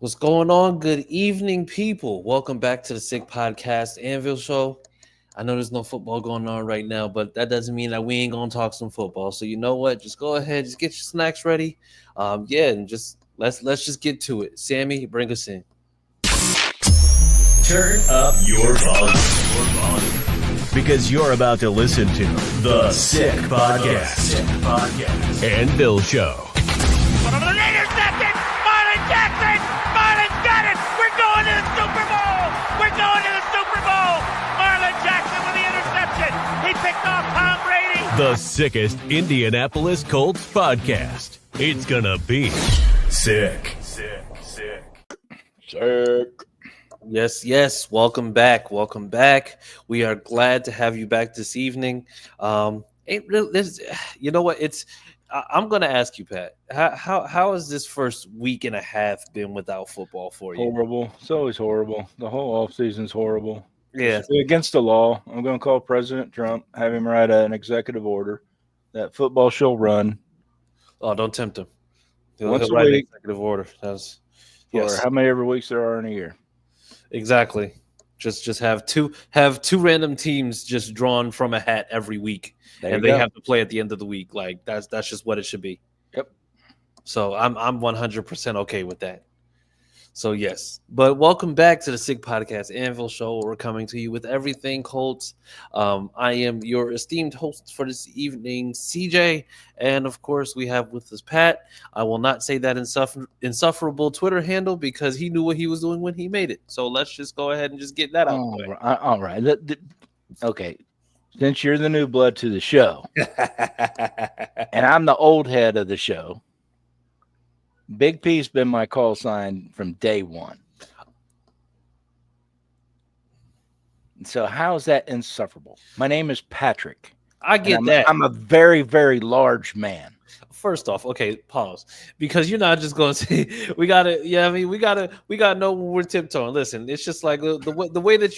What's going on? Good evening, people. Welcome back to the Sick Podcast Anvil Show. I know there's no football going on right now, but that doesn't mean that we ain't gonna talk some football. So you know what? Just go ahead, just get your snacks ready. And just let's just get to it. Sammy, bring us in. Turn up your volume. Because you're about to listen to The Sick Podcast. Anvil Show. Intercepted! Marlon Jackson! Marlon's got it! We're going to the Super Bowl! We're going to the Super Bowl! Marlon Jackson with the interception! He picked off Tom Brady! The sickest Indianapolis Colts podcast. It's gonna be sick. Yes. Welcome back. We are glad to have you back this evening. You know what? I'm going to ask you, Pat. How has this first week and a half been without football for you? Horrible. It's always horrible. The whole offseason's horrible. Yeah. It's against the law. I'm going to call President Trump, have him write an executive order that football shall run. Oh, don't tempt him. Once He'll a write an week. executive order. For Yes. how many ever weeks there are in a year. Exactly. Just have two random teams just drawn from a hat every week, and they have to play at the end of the week. Like that's just what it should be. Yep. So I'm 100% okay with that. So yes, but welcome back to the Sick Podcast Anvil Show. We're coming to you with everything Colts. I am your esteemed host for this evening, CJ, and of course we have with us Pat. I will not say that insufferable Twitter handle because he knew what he was doing when he made it. So let's just go ahead and just get that out of the way. All right. Okay. Since you're the new blood to the show, and I'm the old head of the show, Big P's been my call sign from day one. So how is that insufferable? My name is Patrick. I get that. I'm a very, very large man. First off, okay, pause. Because you're not just going to say we got to know when we're tiptoeing. Listen, it's just like the way that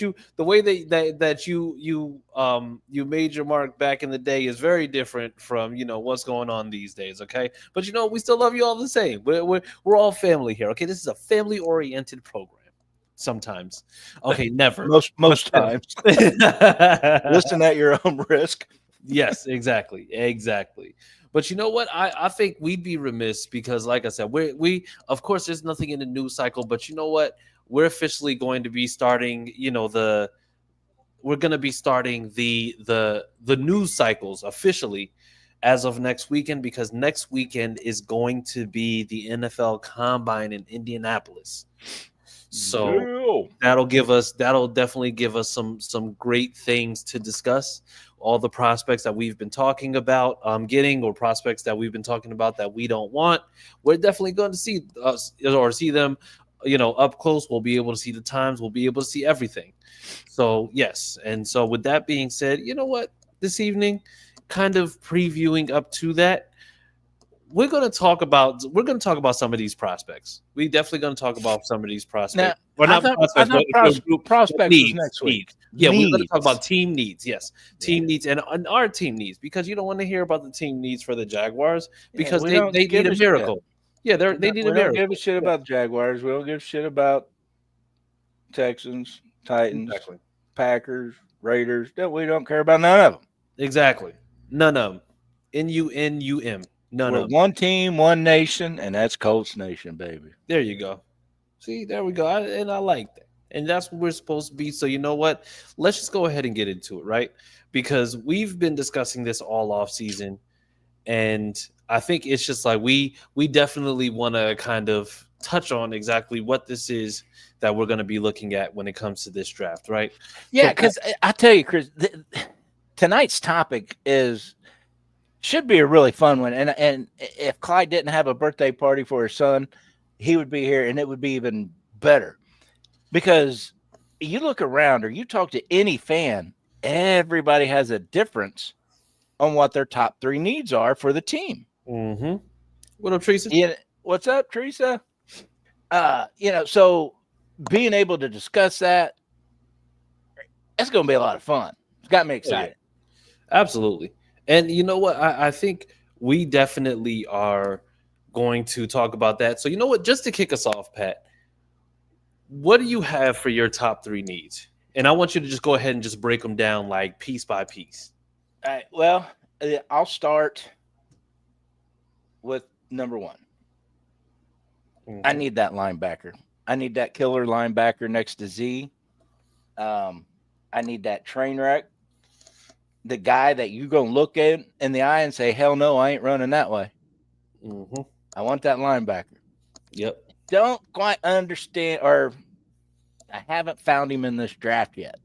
you made your mark back in the day is very different from, what's going on these days, okay? But we still love you all the same. We're all family here, okay? This is a family-oriented program. Sometimes. Okay, never. Most times. Listen at your own risk. Yes, exactly. But you know what? I think we'd be remiss because, like I said, we of course there's nothing in the news cycle, but you know what? We're officially going to be starting. We're going to be starting the news cycles officially as of next weekend because next weekend is going to be the NFL Combine in Indianapolis. So that'll definitely give us some great things to discuss. All the prospects that we've been talking about getting, or prospects that we've been talking about that we don't want, we're definitely going to see us or see them, up close. We'll be able to see the times. We'll be able to see everything. So yes, and so with that being said, you know what? This evening, kind of previewing up to that, we're going to talk about some of these prospects. We definitely going to talk about some of these prospects. Now, prospects needs, next week. Yeah, we're going to talk about team needs. Yes, team needs and our team needs, because you don't want to hear about the team needs for the Jaguars because they need a miracle. Yeah, they need a miracle. We don't give a shit about the Jaguars. We don't give a shit about Texans, Titans, Packers, Raiders. We don't care about none of them. Exactly. None of them. N-U-N-U-M. None of them. One team, one nation, and that's Colts Nation, baby. There you go. See, there we go. I like that. And that's what we're supposed to be. So you know what? Let's just go ahead and get into it, right? Because we've been discussing this all off season, and I think it's just like we definitely want to kind of touch on exactly what this is that we're going to be looking at when it comes to this draft, right? Yeah, because I tell you, Chris, tonight's topic should be a really fun one. And if Clyde didn't have a birthday party for his son, he would be here, and it would be even better. Because you look around or you talk to any fan, everybody has a difference on what their top three needs are for the team. Mm-hmm. What up, Teresa? Yeah, what's up, Teresa? So being able to discuss that, it's going to be a lot of fun. It's got me excited. Yeah. Absolutely. And you know what? I think we definitely are going to talk about that. So you know what? Just to kick us off, Pat, what do you have for your top 3 needs? And I want you to just go ahead and just break them down like piece by piece. All right. Well, I'll start with number 1. I need that linebacker. I need that killer linebacker next to Z. I need that train wreck. The guy that you gonna look at in the eye and say, "Hell no, I ain't running that way." Mm-hmm. I want that linebacker. Yep. Don't quite understand, or I haven't found him in this draft yet,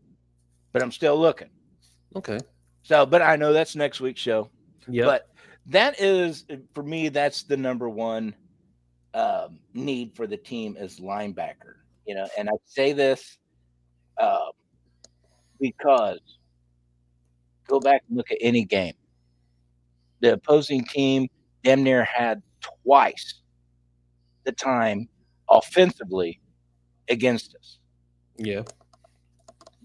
but I'm still looking. Okay. So, but I know that's next week's show. Yep. But that is, for me, that's the number 1 need for the team is linebacker. And I say this because go back and look at any game. The opposing team damn near had twice the time offensively against us. Yeah.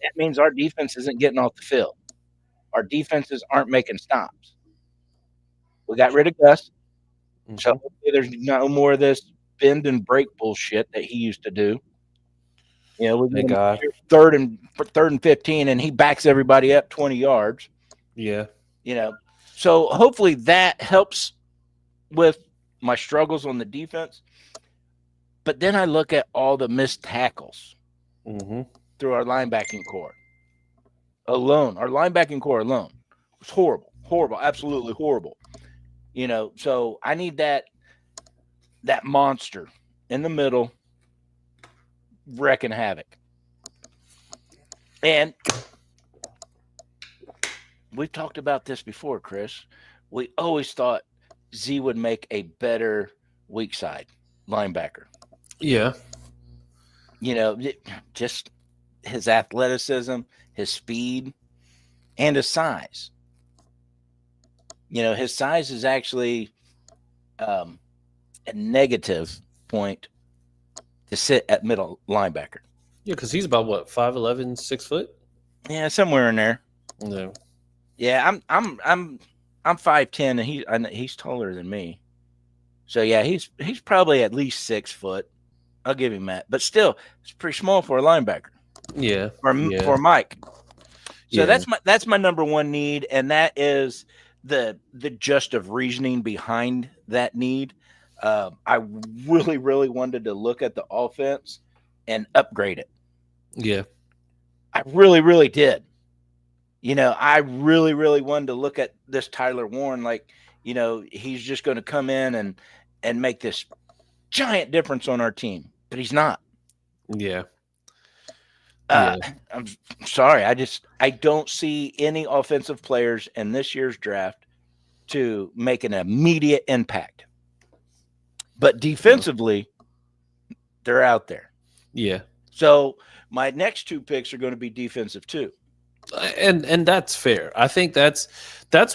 That means our defense isn't getting off the field. Our defenses aren't making stops. We got rid of Gus. Mm-hmm. So there's no more of this bend and break bullshit that he used to do. We Thank God. third and 15, and he backs everybody up 20 yards. Yeah. So hopefully that helps with my struggles on the defense. But then I look at all the missed tackles through our linebacking core alone. Our linebacking core alone was horrible, absolutely horrible. So I need that monster in the middle wrecking havoc. And we've talked about this before, Chris. We always thought Z would make a better weak side linebacker. Yeah. Just his athleticism, his speed, and his size. His size is actually a negative point to sit at middle linebacker. Yeah, because he's about what, 5'11", 6 foot? Yeah, somewhere in there. No. Yeah, I'm 5'10", and he's taller than me. So yeah, he's probably at least 6 foot. I'll give him that. But still, it's pretty small for a linebacker. Yeah. For Mike. So Yeah. that's my number 1 need, and that is the just of reasoning behind that need. I really, really wanted to look at the offense and upgrade it. Yeah. I really, really did. I really, really wanted to look at this Tyler Warren like, he's just going to come in and make this giant difference on our team, but he's not. Yeah. I'm sorry. I don't see any offensive players in this year's draft to make an immediate impact. But defensively, they're out there. Yeah. So my next 2 picks are going to be defensive too. And that's fair. I think that's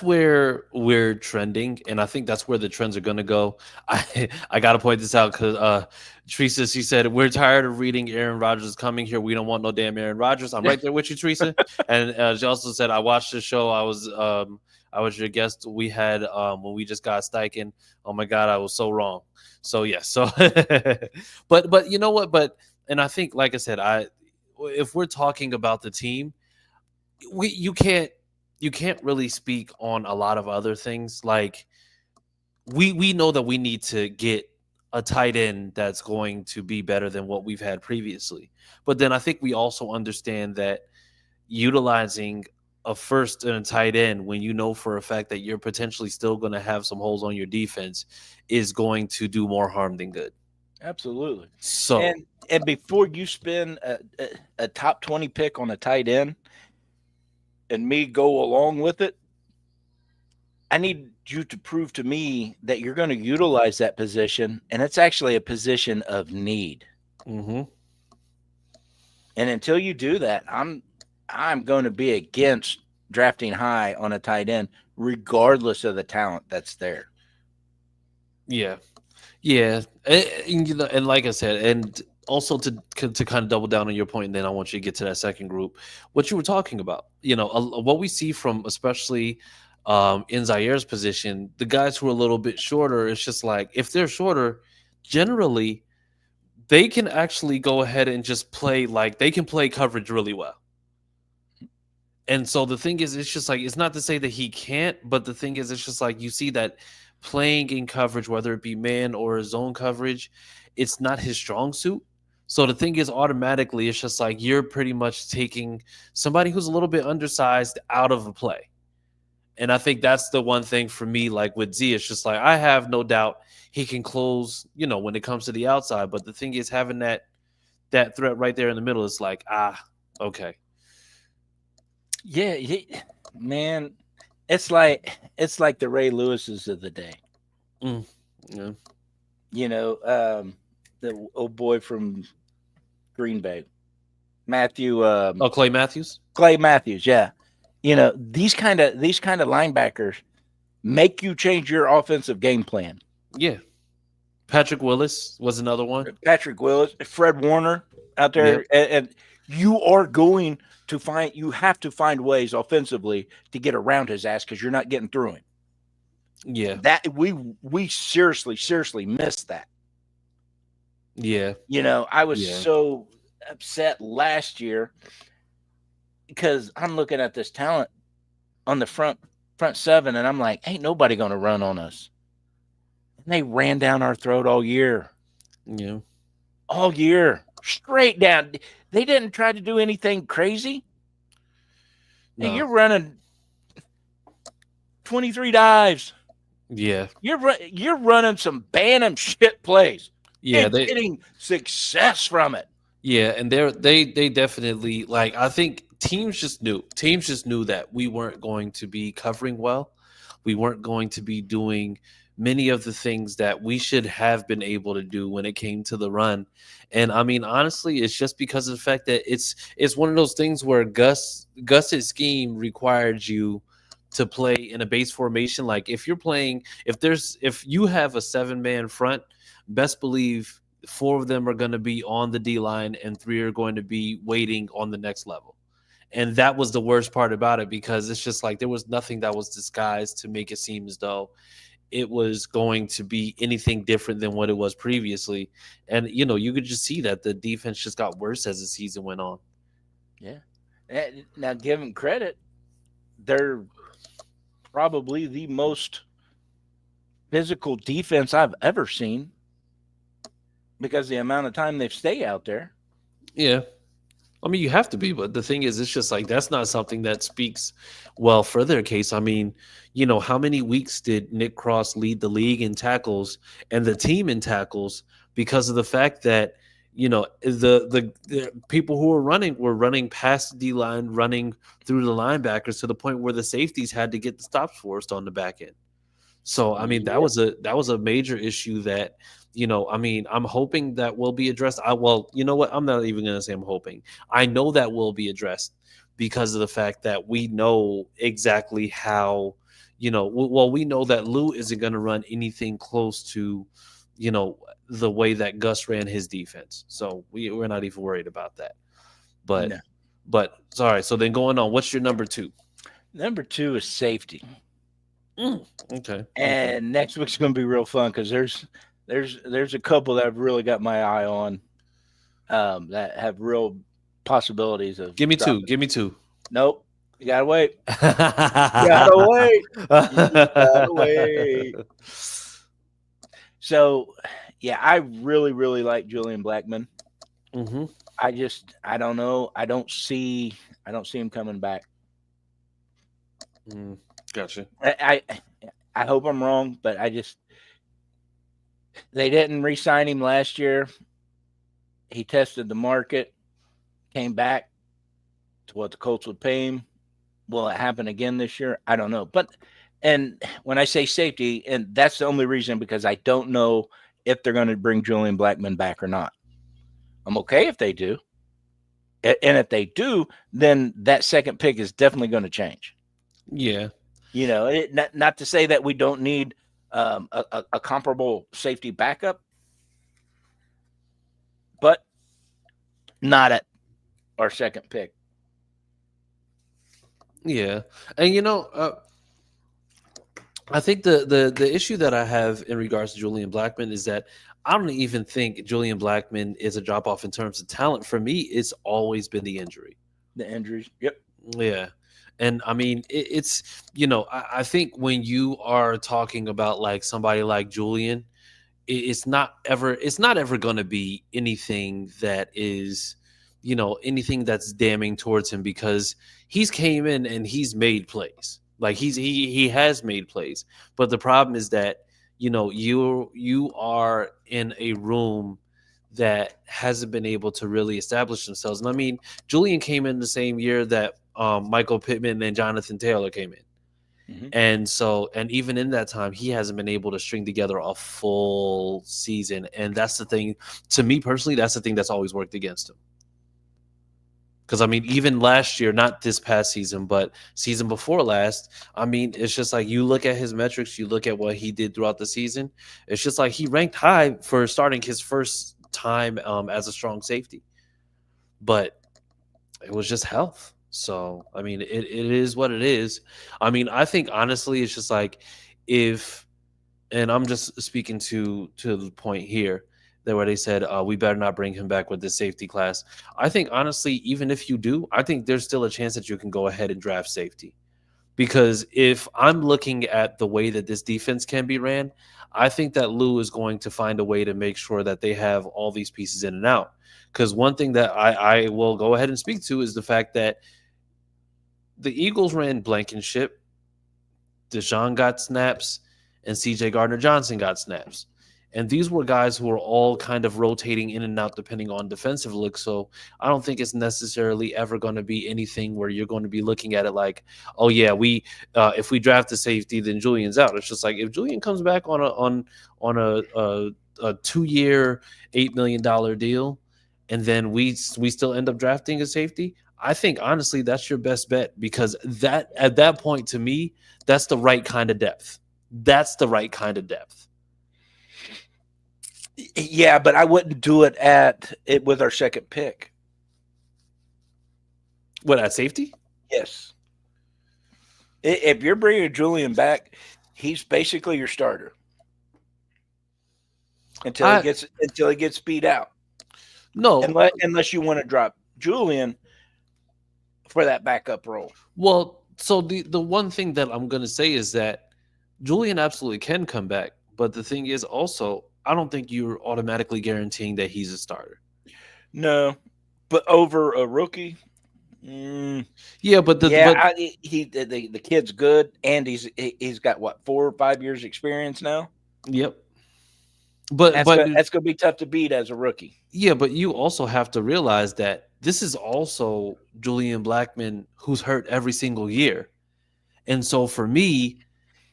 where we're trending, and I think that's where the trends are going to go. I got to point this out because Teresa, she said, we're tired of reading Aaron Rodgers is coming here. We don't want no damn Aaron Rodgers. I'm right there with you, Teresa. And she also said, I watched the show. I was your guest. We had when we just got Steichen. Oh my God, I was so wrong. So yeah. So, but you know what? And I think, like I said, if we're talking about the team, you can't really speak on a lot of other things. Like we know that we need to get a tight end that's going to be better than what we've had previously. But then I think we also understand that utilizing a first and a tight end when you know for a fact that you're potentially still going to have some holes on your defense is going to do more harm than good. Absolutely. So and before you spend a top 20 pick on a tight end and me go along with it, I need you to prove to me that you're going to utilize that position, and it's actually a position of need. Mm-hmm. And until you do that, I'm going to be against drafting high on a tight end, regardless of the talent that's there. Yeah. And like I said, and also to kind of double down on your point, and then I want you to get to that second group, what you were talking about. What we see from especially in Zaire's position, the guys who are a little bit shorter, it's just like if they're shorter, generally they can actually go ahead and just play they can play coverage really well. And so the thing is, it's just it's not to say that he can't, but the thing is, it's just you see that playing in coverage, whether it be man or zone coverage, it's not his strong suit. So the thing is, automatically, it's just you're pretty much taking somebody who's a little bit undersized out of a play. And I think that's the one thing for me, with Z, it's just I have no doubt he can close, when it comes to the outside. But the thing is, having that threat right there in the middle is okay. Yeah, man, it's like the Ray Lewises of the day. Yeah. The old boy from Green Bay, Matthew. Clay Matthews. Clay Matthews, yeah. These kind of linebackers make you change your offensive game plan. Yeah. Patrick Willis was another one. Patrick Willis, Fred Warner out there, and you are going to have to find ways offensively to get around his ass because you're not getting through him. Yeah. That we seriously missed that. Yeah. I was so upset last year because I'm looking at this talent on the front seven, and I'm like, ain't nobody going to run on us. And they ran down our throat all year. Yeah. All year. Straight down. They didn't try to do anything crazy. No. And you're running 23 dives. Yeah. You're running some Bantam shit plays. Yeah. And getting success from it. Yeah, and they definitely I think teams just knew that we weren't going to be covering well. We weren't going to be doing many of the things that we should have been able to do when it came to the run. And I mean, honestly, it's just because of the fact that it's one of those things where Gus's scheme required you to play in a base formation. If you have a 7-man front, best believe 4 of them are going to be on the D line and 3 are going to be waiting on the next level. And that was the worst part about it, because it's just there was nothing that was disguised to make it seem as though it was going to be anything different than what it was previously. And, you could just see that the defense just got worse as the season went on. Yeah. Now, give them credit. They're probably the most physical defense I've ever seen because of the amount of time they've stayed out there. Yeah. I mean, you have to be, but the thing is, it's just that's not something that speaks well for their case. I mean, how many weeks did Nick Cross lead the league in tackles and the team in tackles because of the fact that, the people who were running past the D-line, running through the linebackers to the point where the safeties had to get the stops forced on the back end. So, I mean, that was a major issue that, I'm hoping that will be addressed. You know what? I'm not even going to say I'm hoping. I know that will be addressed because of the fact that we know exactly how, we know that Lou isn't going to run anything close to, the way that Gus ran his defense. So we're not even worried about that. But sorry. So then going on, what's your number 2? Number 2 is safety. Okay. And next week's going to be real fun because there's a couple that I've really got my eye on that have real possibilities of. Give me dropping. 2. Give me 2. Nope. You gotta wait. You gotta wait. So, yeah, I really, really like Julian Blackmon. Mm-hmm. I don't know. I don't see him coming back. Gotcha. I hope I'm wrong, but they didn't re-sign him last year. He tested the market, came back to what the Colts would pay him. Will it happen again this year? I don't know. And when I say safety, and that's the only reason because I don't know if they're going to bring Julian Blackmon back or not. I'm okay if they do. And if they do, then that second pick is definitely going to change. Yeah. Not to say that we don't need a comparable safety backup, but not at our second pick. Yeah. And, I think the issue that I have in regards to Julian Blackmon is that I don't even think Julian Blackmon is a drop off in terms of talent. For me, it's always been the injury. The injuries. Yep. Yeah. And I mean, it's, I think when you are talking about like somebody like Julian, it's not ever going to be anything that is, anything that's damning towards him because he's came in and he's made plays. Like he has made plays. But the problem is that, you are in a room that hasn't been able to really establish themselves. And I mean, Julian came in the same year that Michael Pittman and Jonathan Taylor came in. Mm-hmm. And even in that time, he hasn't been able to string together a full season. And that's the thing, to me personally, that's the thing that's always worked against him. Because, I mean, even last year, not this past season, but season before last, I mean, it's just like you look at his metrics, you look at what he did throughout the season. It's just like he ranked high for starting his first time as a strong safety. But it was just health. So, I mean, it is what it is. I mean, I think honestly, it's just like and I'm just speaking to the point here that where they said we better not bring him back with this safety class. I think honestly, even if you do, I think there's still a chance that you can go ahead and draft safety. Because if I'm looking at the way that this defense can be ran, I think that Lou is going to find a way to make sure that they have all these pieces in and out. Because one thing that I will go ahead and speak to is the fact that the Eagles ran Blankenship, Deshaun got snaps, and CJ Gardner-Johnson got snaps. And these were guys who were all kind of rotating in and out depending on defensive look. So I don't think it's necessarily ever going to be anything where you're going to be looking at it like, oh yeah, if we draft a safety, then Julian's out. It's just like if Julian comes back on a 2-year, $8 million deal, and then we still end up drafting a safety, I think honestly that's your best bet because that at that point to me, that's the right kind of depth. That's the right kind of depth. Yeah, but I wouldn't do it with our second pick. What, at safety? Yes. If you're bringing Julian back, he's basically your starter until he gets beat out. No, unless you want to drop Julian for that backup role. Well, so the one thing that I'm going to say is that Julian absolutely can come back, but the thing is also I don't think you're automatically guaranteeing that he's a starter. No, but over a rookie. Yeah, but the kid's good, and he's got what 4 or 5 years experience now. Yep. But that's going to be tough to beat as a rookie. Yeah, but you also have to realize that this is also Julian Blackmon who's hurt every single year. And so for me,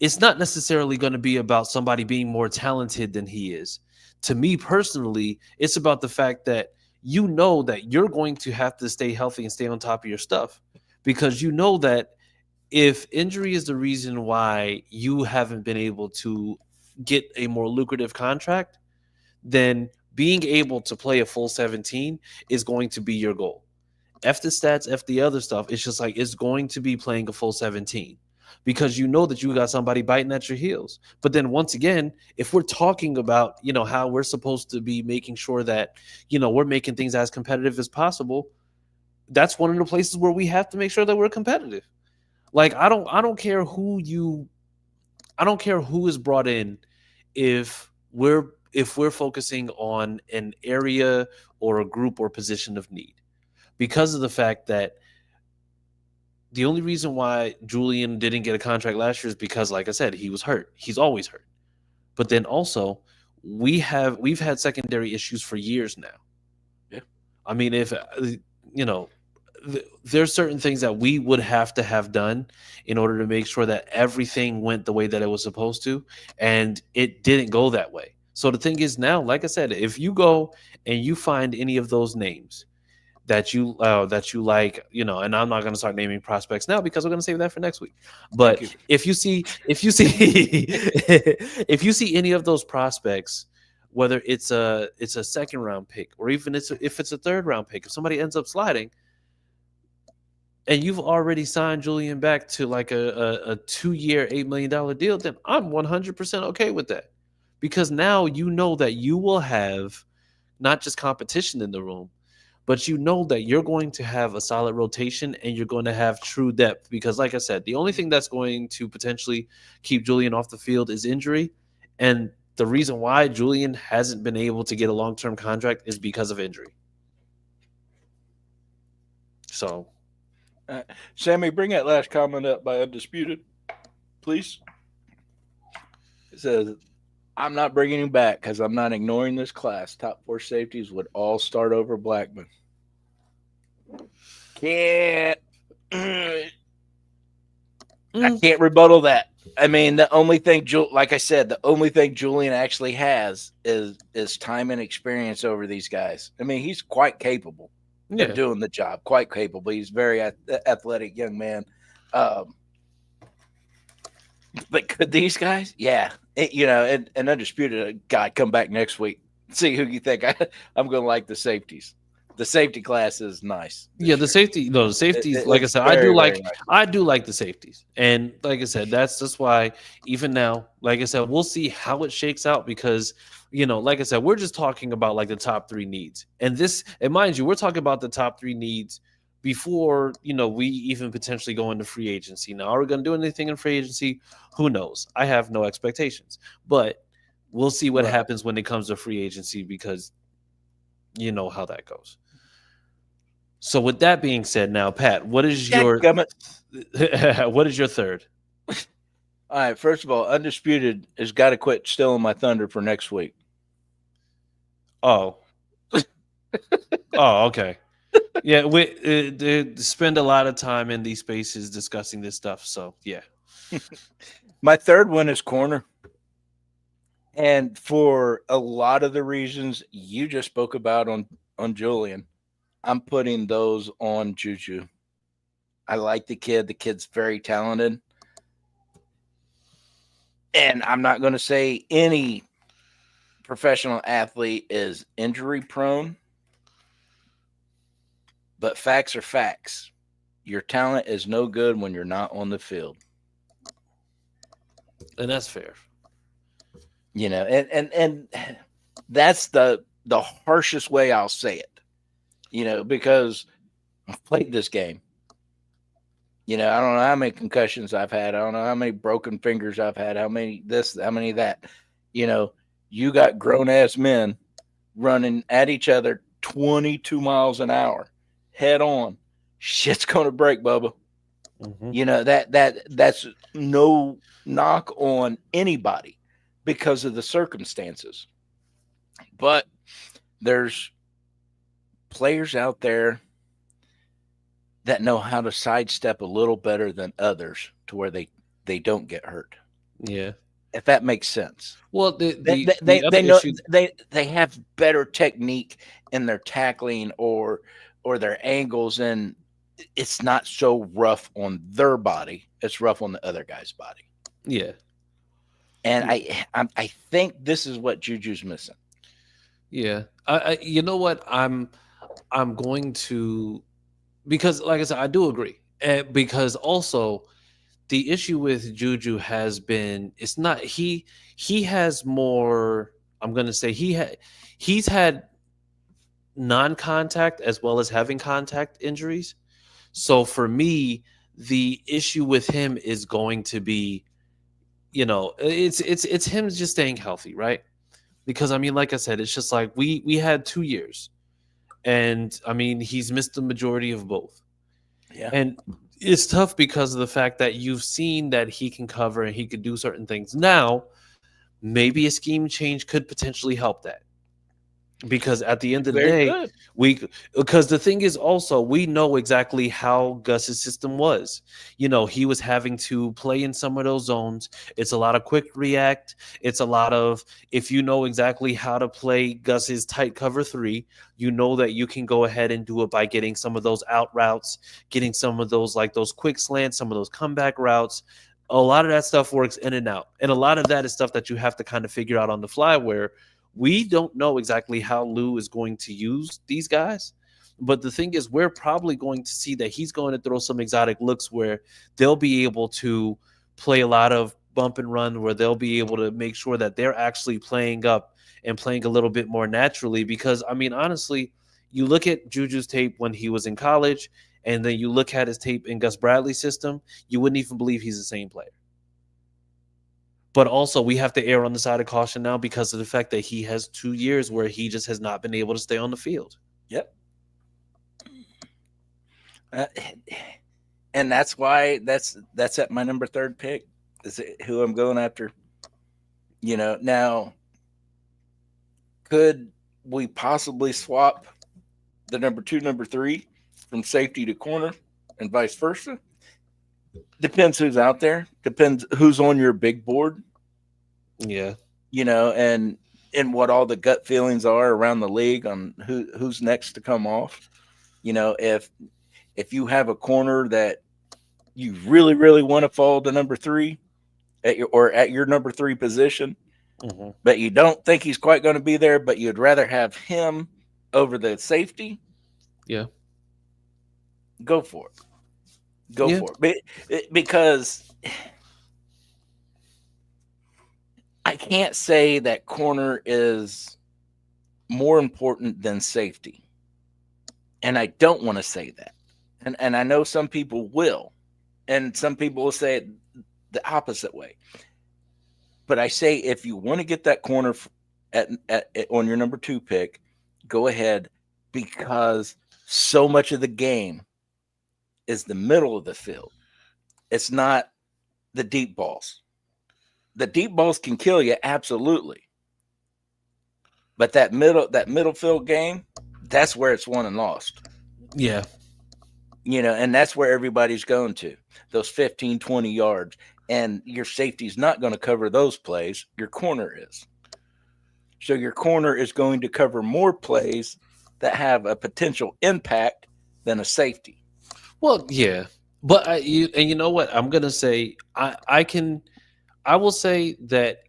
it's not necessarily going to be about somebody being more talented than he is. To me personally, it's about the fact that you know that you're going to have to stay healthy and stay on top of your stuff because you know that if injury is the reason why you haven't been able to get a more lucrative contract, then being able to play a full 17 is going to be your goal. F the stats, F the other stuff. It's just like it's going to be playing a full 17 because you know that you got somebody biting at your heels. But then once again, if we're talking about, how we're supposed to be making sure that, we're making things as competitive as possible, that's one of the places where we have to make sure that we're competitive. Like I don't care who is brought in if we're focusing on an area or a group or position of need, because of the fact that the only reason why Julian didn't get a contract last year is because, like I said, he was hurt. He's always hurt. But then also we've had secondary issues for years now. Yeah. I mean, if there's certain things that we would have to have done in order to make sure that everything went the way that it was supposed to, and it didn't go that way. So the thing is now, like I said, if you go and you find any of those names that you like, and I'm not going to start naming prospects now because we're going to save that for next week. But if you see if you see any of those prospects, whether it's a second round pick or even if it's a third round pick, if somebody ends up sliding, and you've already signed Julian back to like a 2-year, $8 million deal, then I'm 100% okay with that. because now you know that you will have not just competition in the room, but you know that you're going to have a solid rotation and you're going to have true depth. Because, like I said, the only thing that's going to potentially keep Julian off the field is injury. And the reason why Julian hasn't been able to get a long-term contract is because of injury. So, Sammy, bring that last comment up by Undisputed, please. It says, I'm not bringing him back because I'm not ignoring this class. Top 4 safeties would all start over Blackman. Can't. I can't rebuttal that. I mean, the only thing, like I said, the only thing Julian actually has is time and experience over these guys. I mean, he's quite capable of doing the job. Quite capable. He's a very athletic young man. But could these guys? Yeah. And Undisputed, God, come back next week. See who you think. I'm going to like the safeties. The safety class is nice. Yeah, the safeties. Like I said, I do like the safeties, and like I said, that's why even now, like I said, we'll see how it shakes out because like I said, we're just talking about like the top 3 needs, and mind you, we're talking about the top 3 needs before we even potentially go into free agency. Now, are we going to do anything in free agency? Who knows? I have no expectations, but we'll see what happens when it comes to free agency because you know how that goes. So with that being said, now Pat, what is your third? All right, first of all, Undisputed has got to quit stealing my thunder for next week. Oh, okay. Yeah, we spend a lot of time in these spaces discussing this stuff. So yeah, my third one is corner, and for a lot of the reasons you just spoke about on Julian, I'm putting those on Juju. I like the kid. The kid's very talented. And I'm not going to say any professional athlete is injury prone, but facts are facts. Your talent is no good when you're not on the field. And that's fair. And that's the harshest way I'll say it. Because I've played this game. I don't know how many concussions I've had. I don't know how many broken fingers I've had, how many this, how many that. You got grown-ass men running at each other 22 miles an hour, head on. Shit's going to break, Bubba. Mm-hmm. That's no knock on anybody because of the circumstances. But there's players out there that know how to sidestep a little better than others to where they don't get hurt. Yeah. If that makes sense. Well, they know they have better technique in their tackling or their angles, and it's not so rough on their body. It's rough on the other guy's body. Yeah. And I think this is what Juju's missing. Yeah. You know what? I'm going to, because like I said, I do agree. Because also the issue with Juju has been, it's not, he has more, I'm going to say he's had non-contact as well as having contact injuries. So for me, the issue with him is going to be, it's him just staying healthy, right? Because I mean, like I said, it's just like we had 2 years, and I mean he's missed the majority of both. Yeah, and it's tough because of the fact that you've seen that he can cover and he could do certain things. Now, maybe a scheme change could potentially help that. Because at the end of the day, because the thing is also, we know exactly how Gus's system was. He was having to play in some of those zones. It's a lot of quick react. It's a lot of, if you know exactly how to play Gus's tight cover 3, you know that you can go ahead and do it by getting some of those out routes, getting some of those, like those quick slants, some of those comeback routes. A lot of that stuff works in and out. And a lot of that is stuff that you have to kind of figure out on the fly, where we don't know exactly how Lou is going to use these guys. But the thing is, we're probably going to see that he's going to throw some exotic looks where they'll be able to play a lot of bump and run where they'll be able to make sure that they're actually playing up and playing a little bit more naturally. Because, I mean, honestly, you look at Juju's tape when he was in college, and then you look at his tape in Gus Bradley's system, you wouldn't even believe he's the same player. But also, we have to err on the side of caution now because of the fact that he has 2 years where he just has not been able to stay on the field. Yep. And that's why that's at my number 3rd pick is who I'm going after. Now, could we possibly swap the number 2, number 3 from safety to corner and vice versa? Depends who's out there. Depends who's on your big board. Yeah. And what all the gut feelings are around the league on who's next to come off. If you have a corner that you really, really want to fall to number 3 at your number 3 position, but you don't think he's quite going to be there, but you'd rather have him over the safety. Yeah. Go for it. Go for it. Because I can't say that corner is more important than safety. And I don't want to say that. And I know some people will. And some people will say it the opposite way. But I say if you want to get that corner on your number 2 pick, go ahead, because so much of the game is the middle of the field. It's not the deep balls. The deep balls can kill you, absolutely. But that middle field game, that's where it's won and lost. Yeah. And that's where everybody's going to. Those 15, 20 yards. And your safety's not going to cover those plays. Your corner is. So your corner is going to cover more plays that have a potential impact than a safety. Well, yeah. But you know what? I'm going to say I will say that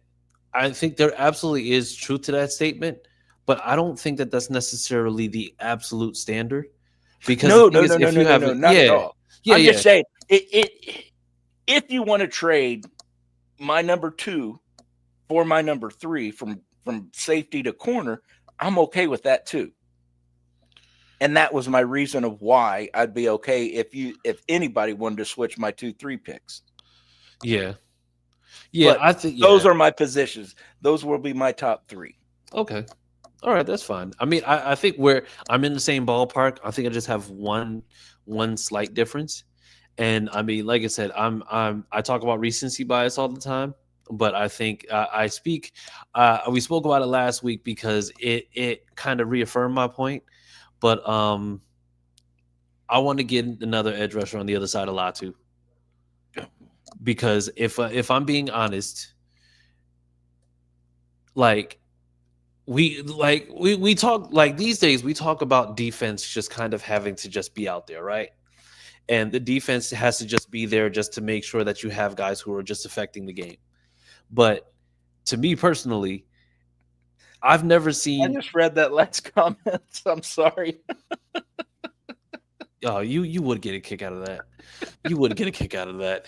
I think there absolutely is truth to that statement, but I don't think that that's necessarily the absolute standard. Because no, not at all. Yeah, I'm just saying, if you want to trade my number 2 for my number 3 from safety to corner, I'm okay with that too. And that was my reason of why I'd be okay if anybody wanted to switch my 2-3 picks. Yeah. Yeah, but I think those are my positions. Those will be my top 3. Okay. All right, that's fine. I mean, I think I'm in the same ballpark. I think I just have one slight difference. And I mean, like I said, I talk about recency bias all the time, but I think we spoke about it last week because it kind of reaffirmed my point. But I want to get another edge rusher on the other side of Latu. Because if I'm being honest, we talk these days, we talk about defense just kind of having to just be out there, right? And the defense has to just be there just to make sure that you have guys who are just affecting the game. But to me personally, I've never seen. I just read that last comment. I'm sorry. Oh, you would get a kick out of that. You would get a kick out of that.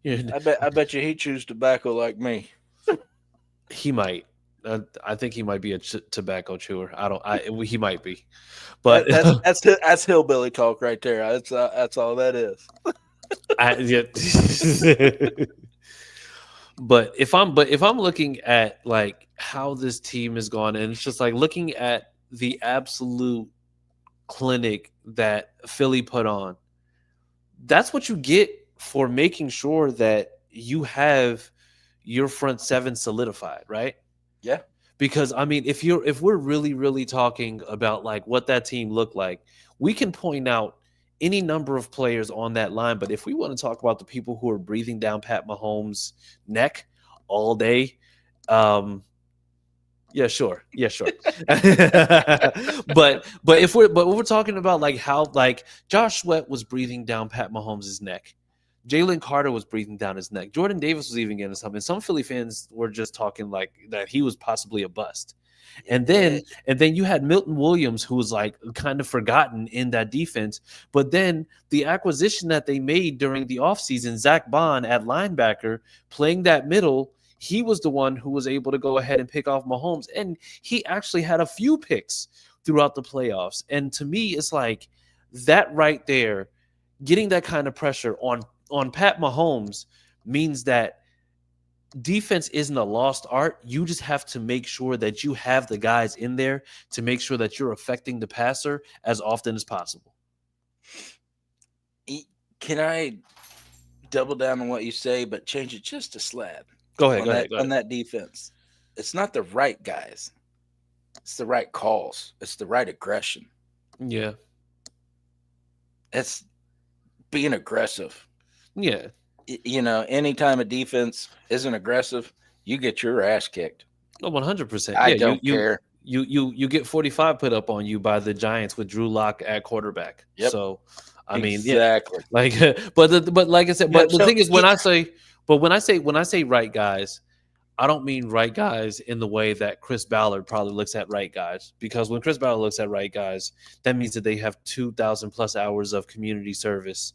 I bet you he chews tobacco like me. He might. I think he might be a tobacco chewer. He might be, but that's hillbilly talk right there. That's all that is. But if I'm looking at like how this team has gone, and it's just like looking at the absolute clinic that Philly put on, that's what you get for making sure that you have your front 7 solidified, right? Yeah. Because I mean, if we're really, really talking about like what that team looked like, we can point out any number of players on that line. But if we want to talk about the people who are breathing down Pat Mahomes' neck all day, yeah, sure. but if we're talking about like how like Josh Sweat was breathing down Pat Mahomes' neck, Jalen Carter was breathing down his neck, Jordan Davis was even getting something. Some Philly fans were just talking like that he was possibly a bust. And then you had Milton Williams, who was like kind of forgotten in that defense. But then the acquisition that they made during the offseason, Zach Bond at linebacker, playing that middle, he was the one who was able to go ahead and pick off Mahomes. And he actually had a few picks throughout the playoffs. And to me, it's like that right there, getting that kind of pressure on Pat Mahomes means that defense isn't a lost art. You just have to make sure that you have the guys in there to make sure that you're affecting the passer as often as possible. Can I double down on what you say, but change it just a slab? Go ahead. On that defense. It's not the right guys. It's the right calls. It's the right aggression. Yeah. It's being aggressive. Yeah. Anytime a defense isn't aggressive, you get your ass kicked. Oh, 100%. I don't care. You get 45 put up on you by the Giants with Drew Lock at quarterback. Yep. So, I mean, exactly. Yeah, but like I said, but the thing is, when I say right guys, I don't mean right guys in the way that Chris Ballard probably looks at right guys, because when Chris Ballard looks at right guys, that means that they have 2,000 plus hours of community service,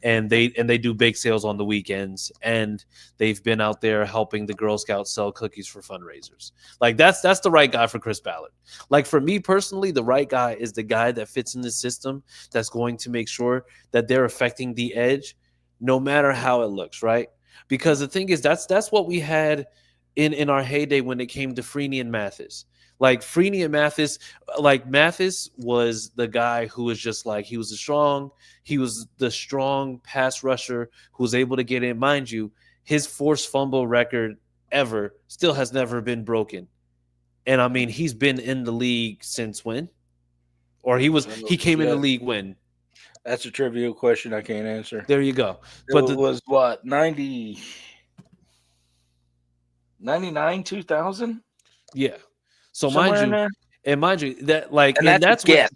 and they do bake sales on the weekends, and they've been out there helping the Girl Scouts sell cookies for fundraisers. Like that's the right guy for Chris Ballard. Like for me personally, the right guy is the guy that fits in the system, that's going to make sure that they're affecting the edge, no matter how it looks, right? Because the thing is, that's what we had in our heyday when it came to Freeney and Mathis. Like Freeney and Mathis, like Mathis was the guy who was just like, he was the strong pass rusher who was able to get in. Mind you, his forced fumble record ever still has never been broken. And I mean, he's been in the league since when? Or he came in the league when? That's a trivial question I can't answer. There you go. But it was what, 99, 2000? Yeah. So mind you that like, and that's guess.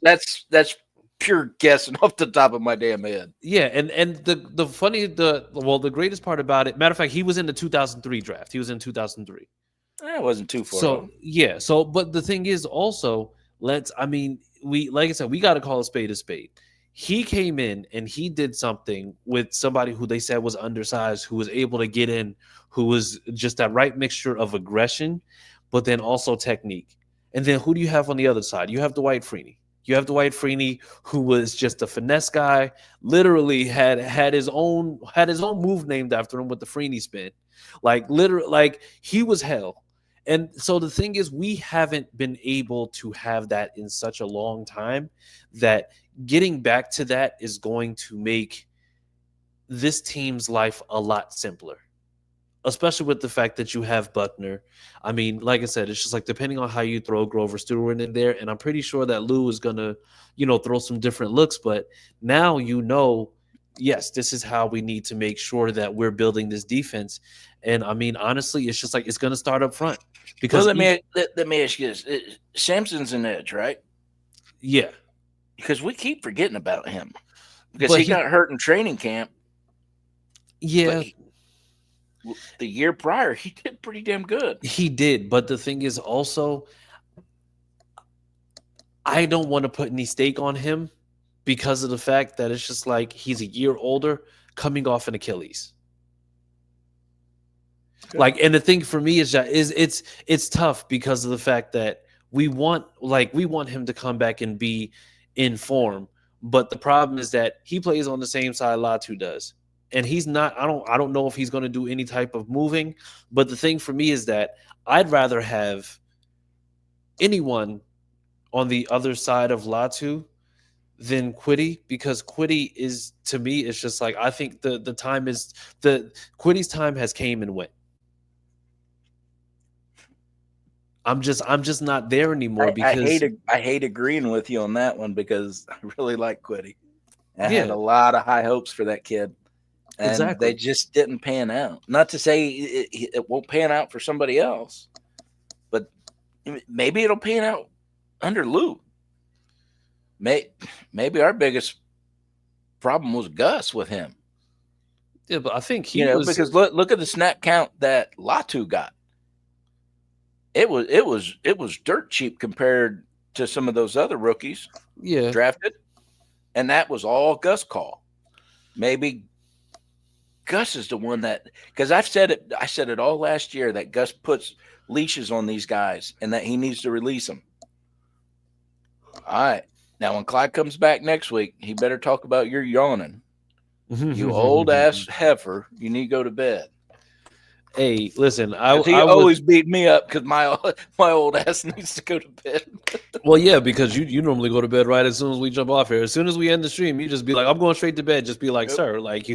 That's pure guessing off the top of my damn head. Yeah, and the greatest part about it, matter of fact, he was in the 2003 draft. He was in 2003. That wasn't too far. So yeah. So, but the thing is also, like I said, we got to call a spade a spade. He came in and he did something with somebody who they said was undersized, who was able to get in, who was just that right mixture of aggression, but then also technique. And then who do you have on the other side? You have Dwight Freeney. You have Dwight Freeney, who was just a finesse guy, literally had his own move named after him with the Freeney spin. Like he was hell. And so the thing is, we haven't been able to have that in such a long time that getting back to that is going to make this team's life a lot simpler, especially with the fact that you have Buckner. I mean, like I said, it's just like depending on how you throw Grover Stewart in there, and I'm pretty sure that Lou is going to, throw some different looks, but now yes, this is how we need to make sure that we're building this defense. And I mean, honestly, it's just like it's going to start up front. Because let me ask you this: Samson's an edge, right? Yeah, because we keep forgetting about him because he got hurt in training camp. Yeah, the year prior, he did pretty damn good. He did, but the thing is also, I don't want to put any stake on him because of the fact that it's just like he's a year older, coming off an Achilles. Like, and the thing for me is that it's tough because of the fact that we want him to come back and be in form, but the problem is that he plays on the same side Latu does, and he's not. I don't know if he's going to do any type of moving, but the thing for me is that I'd rather have anyone on the other side of Latu than Quiddy, because Quiddy is, to me, it's just like, I think Quiddy's time has came and went. I'm just not there anymore because I hate agreeing with you on that one because I really like Quiddy. I had a lot of high hopes for that kid, and they just didn't pan out. Not to say it won't pan out for somebody else, but maybe it'll pan out under Lou. Maybe our biggest problem was Gus with him. Yeah, but I think he was, because look at the snap count that Latu got. it was dirt cheap compared to some of those other rookies Yeah. drafted, and that was all Gus call. Maybe Gus is the one that, because I said it all last year, that Gus puts leashes on these guys and that he needs to release them. All right. Now, when Clyde comes back next week, he better talk about your yawning. You old ass heifer, you need to go to bed. Hey, listen, He always beat me up because my old ass needs to go to bed. Well, yeah, because you normally go to bed right as soon as we jump off here. As soon as we end the stream, you just be like, I'm going straight to bed. Just be like, Yep. sir, like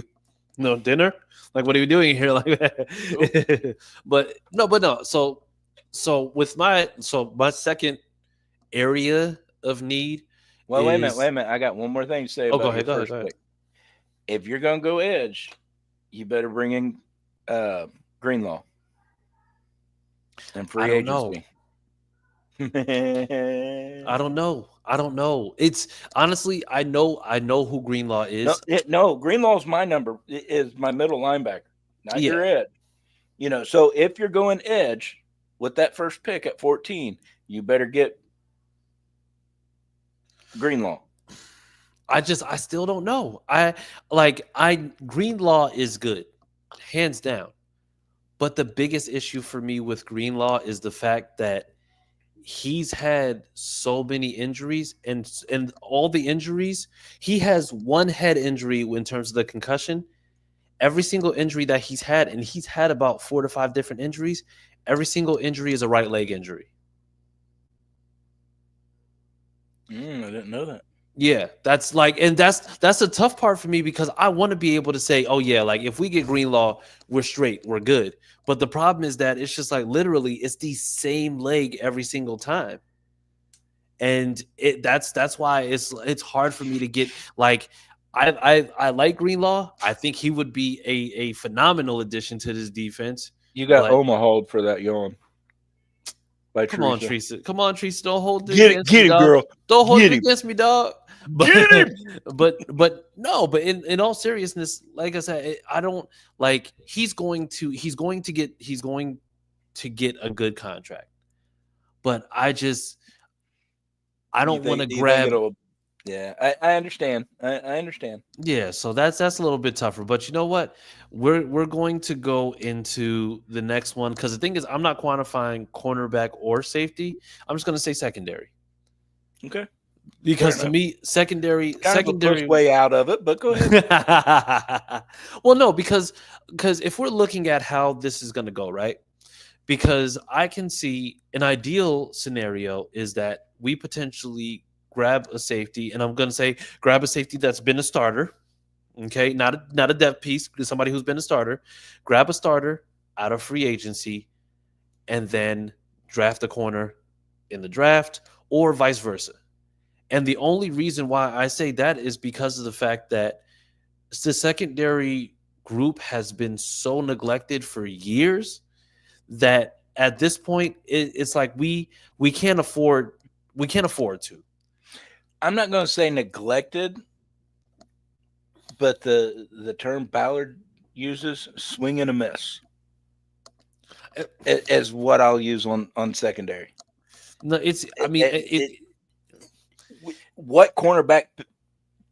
dinner? Like, what are you doing here? Like, but no. So with my second area of need. Well, wait a minute. I got one more thing to say about go ahead. first pick. If you're going to go edge, you better bring in Greenlaw and free agency. I don't know. It's honestly, I know who Greenlaw is. No, Greenlaw's my number, is my middle linebacker, not your edge. So if you're going edge with that first pick at 14, you better get Greenlaw. I still don't know. Greenlaw is good, hands down. But the biggest issue for me with Greenlaw is the fact that he's had so many injuries, and all the injuries, he has one head injury in terms of the concussion. Every single injury that he's had, and he's had about 4 to 5 different injuries, every single injury is a right leg injury. I didn't know that. Yeah, that's a tough part for me because I want to be able to say, oh yeah, like if we get Greenlaw, we're straight, we're good. But the problem is that it's just like literally it's the same leg every single time. And that's why it's hard for me to get like I like Greenlaw. I think he would be a phenomenal addition to this defense. You got Omaha for that yawn. Come on, Teresa. Don't hold this against me, dog. Girl. Don't hold it against me, dog. But, get him. But in all seriousness, like I said, I don't like he's going to get a good contract. But I don't want to grab. Yeah, I understand. I understand. Yeah, so that's a little bit tougher. But you know what? We're going to go into the next one because the thing is, I'm not quantifying cornerback or safety. I'm just going to say secondary. Okay. Because to me, secondary way out of it, but go ahead. Well, no, because if we're looking at how this is going to go, right? Because I can see an ideal scenario is that we potentially grab a safety, and I'm going to say grab a safety that's been a starter, okay? Not a depth piece, somebody who's been a starter. Grab a starter out of free agency, and then draft a corner in the draft, or vice versa. And the only reason why I say that is because of the fact that the secondary group has been so neglected for years that at this point it's like we can't afford to. I'm not going to say neglected, but the term Ballard uses, swing and a miss, is what I'll use on secondary. No, what cornerback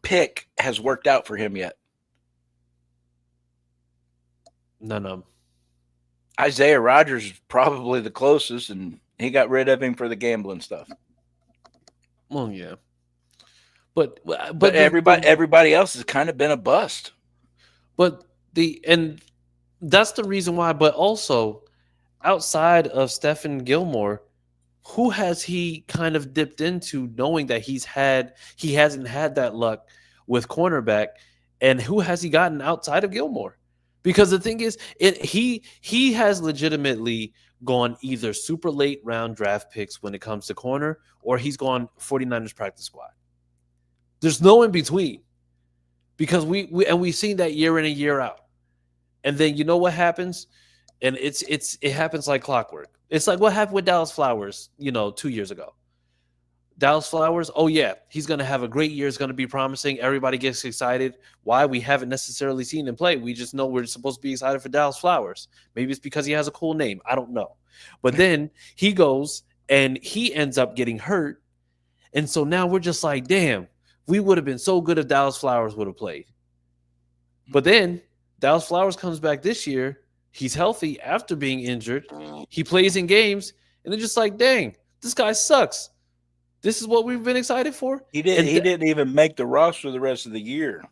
pick has worked out for him yet? None of them. Isaiah Rodgers is probably the closest, and he got rid of him for the gambling stuff. Well, yeah. But everybody else has kind of been a bust. But that's the reason why. But also, outside of Stephen Gilmore, who has he kind of dipped into, knowing that he hasn't had that luck with cornerback, and who has he gotten outside of Gilmore? Because the thing is, he has legitimately gone either super late round draft picks when it comes to corner, or he's gone 49ers practice squad. There's no in between, because we've seen that year in and year out. And then you know what happens, and it happens like clockwork. It's like what happened with Dallas Flowers, 2 years ago. Dallas Flowers, oh yeah, he's going to have a great year. It's going to be promising. Everybody gets excited. Why? We haven't necessarily seen him play. We just know we're supposed to be excited for Dallas Flowers. Maybe it's because he has a cool name. I don't know. But then he goes and he ends up getting hurt. And so now we're just like, damn, we would have been so good if Dallas Flowers would have played. But then Dallas Flowers comes back this year. He's healthy after being injured. He plays in games. And they're just like, dang, this guy sucks. This is what we've been excited for. He didn't even make the roster the rest of the year.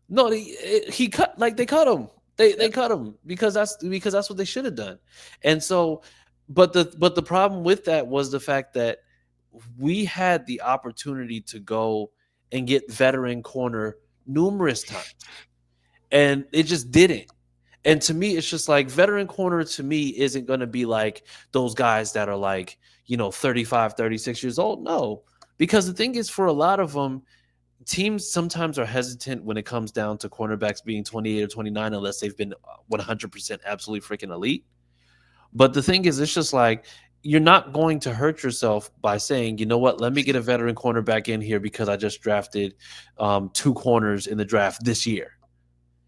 No, he cut they cut him. They cut him because that's what they should have done. And so, but the problem with that was the fact that we had the opportunity to go and get veteran corner numerous times, and it just didn't. And to me, it's just like veteran corner to me isn't going to be like those guys that are like, 35, 36 years old. No, because the thing is, for a lot of them, teams sometimes are hesitant when it comes down to cornerbacks being 28 or 29 unless they've been 100% absolutely freaking elite. But the thing is, it's just like you're not going to hurt yourself by saying, you know what, let me get a veteran cornerback in here because I just drafted 2 corners in the draft this year.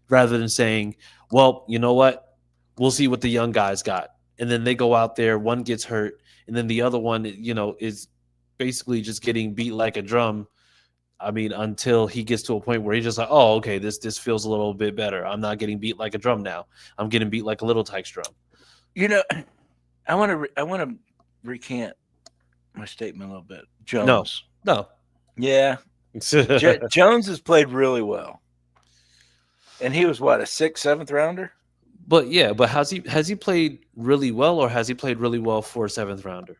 Rather than saying, well, you know what? We'll see what the young guys got. And then they go out there, one gets hurt, and then the other one, is basically just getting beat like a drum. I mean, until he gets to a point where he's just like, oh, okay, this feels a little bit better. I'm not getting beat like a drum now. I'm getting beat like a Little Tikes drum. I want to recant my statement a little bit. Jones. No. Yeah. Jones has played really well. And he was what, a 6th, 7th rounder? But yeah, but has he played really well, or has he played really well for a 7th rounder?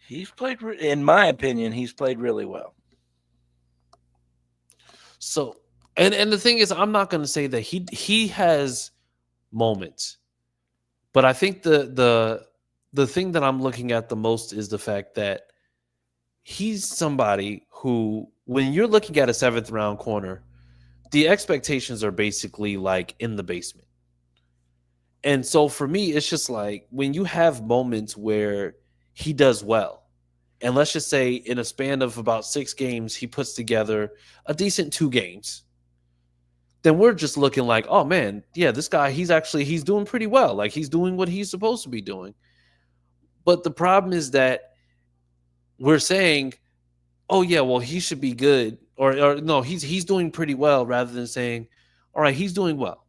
He's played, in my opinion, he's played really well. So, and the thing is, I'm not going to say that he has moments, but I think the thing that I'm looking at the most is the fact that he's somebody who, when you're looking at a 7th round corner, the expectations are basically like in the basement. And so for me, it's just like when you have moments where he does well, and let's just say in a span of about 6 games, he puts together a decent 2 games, then we're just looking like, oh man, yeah, this guy, he's doing pretty well. Like he's doing what he's supposed to be doing. But the problem is that we're saying, oh yeah, well, he should be good. Or no, he's doing pretty well, rather than saying, all right, he's doing well.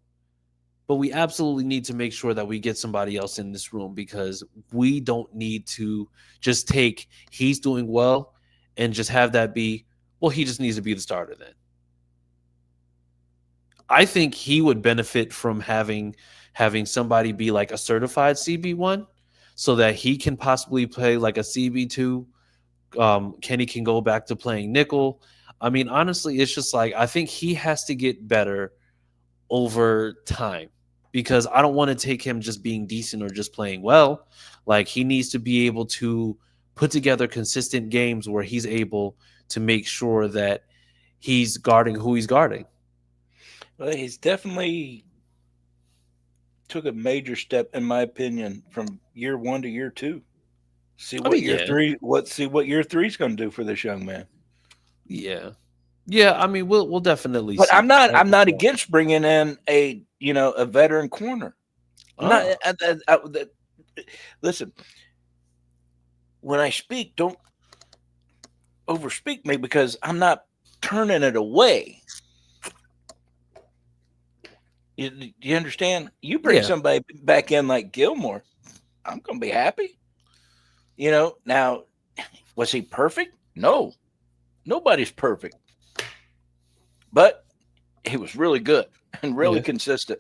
But we absolutely need to make sure that we get somebody else in this room, because we don't need to just take he's doing well and just have that be, well, he just needs to be the starter then. I think he would benefit from having somebody be like a certified CB1 so that he can possibly play like a CB2. Kenny can go back to playing nickel. I mean, honestly, it's just like I think he has to get better over time, because I don't want to take him just being decent or just playing well. Like he needs to be able to put together consistent games where he's able to make sure that he's guarding who he's guarding. Well, he's definitely took a major step, in my opinion, from year 1 to year 2. See what year 3 is going to do for this young man. Yeah. I mean, we'll definitely. But see. I'm not against bringing in a veteran corner. Listen, when I speak, don't overspeak me, because I'm not turning it away. You understand? You bring somebody back in like Gilmore, I'm going to be happy. Now, was he perfect? No. Nobody's perfect. But he was really good and really consistent.